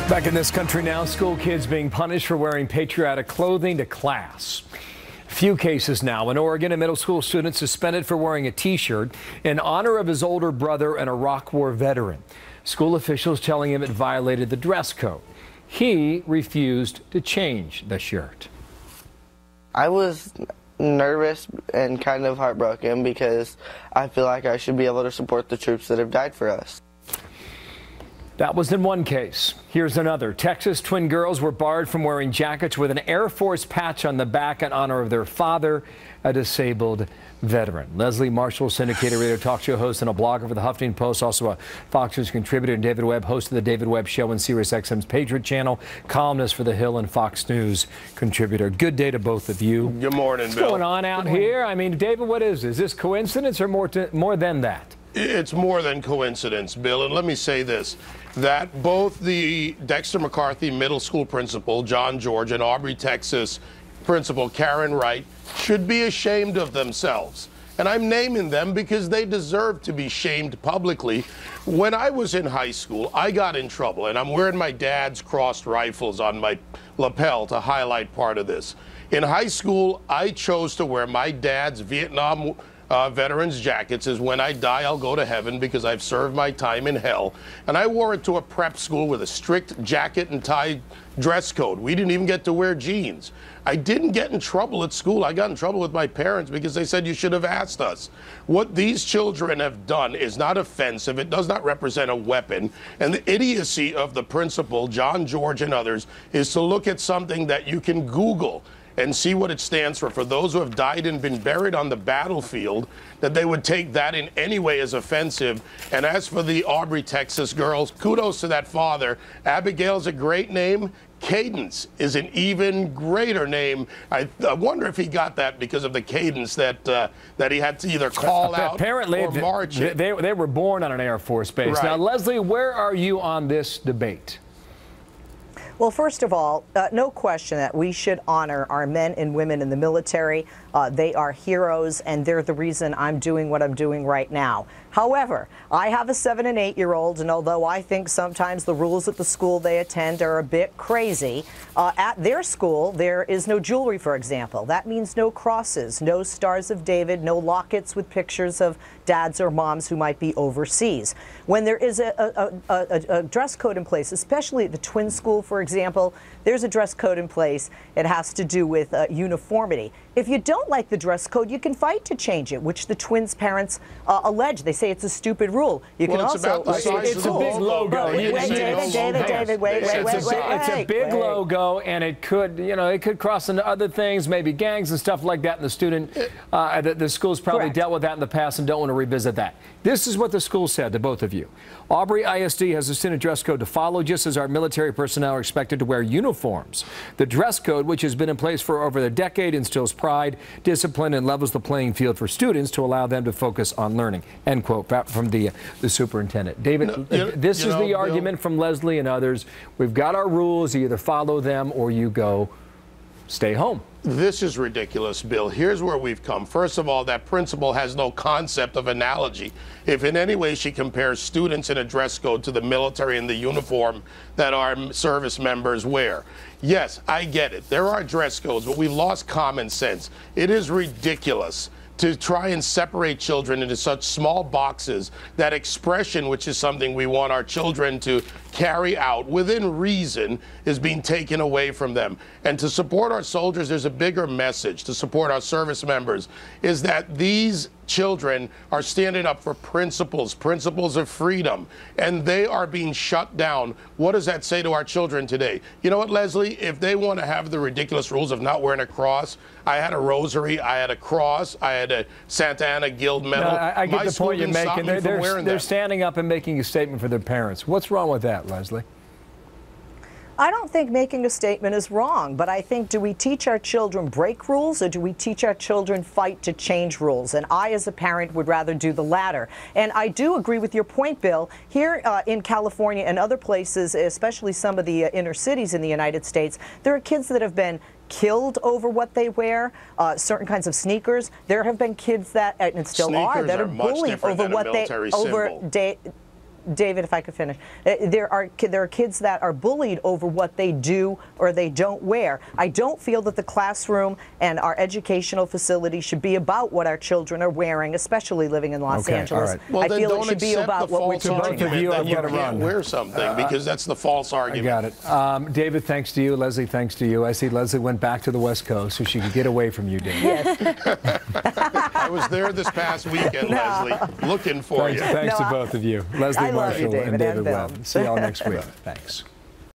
Back in this country now, school kids being punished for wearing patriotic clothing to class. Few cases now. In Oregon, a middle school student suspended for wearing a T-shirt in honor of his older brother, an Iraq War veteran. School officials telling him it violated the dress code. He refused to change the shirt. I was nervous and kind of heartbroken because I feel like I should be able to support the troops that have died for us. That was in one case. Here's another. Texas twin girls were barred from wearing jackets with an Air Force patch on the back in honor of their father, a disabled veteran. Leslie Marshall, syndicated radio talk show host and a blogger for the Huffington Post, also a Fox News contributor, and David Webb, host of the David Webb Show and SiriusXM's Patriot Channel, columnist for The Hill and Fox News contributor. Good day to both of you. Good morning, Bill. What's going on out here? I mean, David, what is this? Is this coincidence or more than that? It's more than coincidence, Bill, and let me say this, that both the Dexter McCarthy Middle School principal, John George, and Aubrey, Texas principal, Karen Wright, should be ashamed of themselves. And I'm naming them because they deserve to be shamed publicly. When I was in high school, I got in trouble, and I'm wearing my dad's crossed rifles on my lapel to highlight part of this. In high school, I chose to wear my dad's Vietnam veterans jackets. Is when I die, I'll go to heaven because I've served my time in hell. And I wore it to a prep school with a strict jacket and tie dress code. We didn't even get to wear jeans. I didn't get in trouble at school. I got in trouble with my parents because they said you should have asked us. What these children have done is not offensive. It does not represent a weapon. And the idiocy of the principal, John George and others, is to look at something that you can Google and see what it stands for those who have died and been buried on the battlefield, that they would take that in any way as offensive. And as for the Aubrey, Texas girls, kudos to that father. Abigail's a great name. Cadence is an even greater name. I wonder if he got that because of the cadence that that he had to either call out or march it. They were born on an Air Force base. Right. Now, Leslie, where are you on this debate? Well, first of all, no question that we should honor our men and women in the military. They are heroes, and they're the reason I'm doing what I'm doing right now. However, I have a 7- and 8-year-old, and although I think sometimes the rules at the school they attend are a bit crazy, at their school there is no jewelry, for example. That means no crosses, no Stars of David, no lockets with pictures of dads or moms who might be overseas. When there is a dress code in place, especially at the twin school, for example, there's a dress code in place. It has to do with uniformity. If you don't like the dress code, you can fight to change it, which the twins' parents allege. They say it's a stupid rule. You can also. It's a big logo. David, wait. It's a big logo, and it could, it could cross into other things, maybe gangs and stuff like that. And the student, the school's probably dealt with that in the past and don't want to revisit that. This is what the school said to both of you. Aubrey ISD has a student dress code to follow, just as our military personnel are expected to wear uniforms. The dress code, which has been in place for over a decade, instills pride, discipline, and levels the playing field for students to allow them to focus on learning. End quote from the superintendent. David, this is the argument from Leslie and others. We've got our rules. You either follow them or you go stay home. This is ridiculous, Bill. Here's where we've come. First of all, that principal has no concept of analogy. If in any way she compares students in a dress code to the military and the uniform that our service members wear. Yes, I get it. There are dress codes, but we've lost common sense. It is ridiculous to try and separate children into such small boxes. That expression, which is something we want our children to carry out within reason, is being taken away from them. And to support our soldiers, there's a bigger message. To support our service members is that these children are standing up for principles of freedom, and they are being shut down. What does that say to our children today? You know what, Leslie? If they want to have the ridiculous rules of not wearing a cross, I had a rosary, I had a cross, I had a Santa Ana Guild medal. No, I get the point you're making. They're standing up and making a statement for their parents. What's wrong with that, Leslie? I don't think making a statement is wrong, but I think, do we teach our children break rules, or do we teach our children fight to change rules? And I, as a parent, would rather do the latter. And I do agree with your point, Bill. Here in California and other places, especially some of the inner cities in the United States, there are kids that have been killed over what they wear, certain kinds of sneakers. There have been kids that, and still are, that are bullied over what they David, if I could finish, there are kids that are bullied over what they do or they don't wear. I don't feel that the classroom and our educational facility should be about what our children are wearing, especially living in Los Angeles. All right. Well, I then feel don't it should be accept about the what we're false teaching. argument Both of you that have you got to can't run. wear something because that's the false argument. I got it. David, thanks to you. Leslie, thanks to you. I see Leslie went back to the West Coast so she could get away from you, David. Yes. I was there this past weekend, Leslie, looking for you. Thanks to both of you. Leslie I love you, Marshall David, and David and Bill. Webb. See y'all next week. Thanks.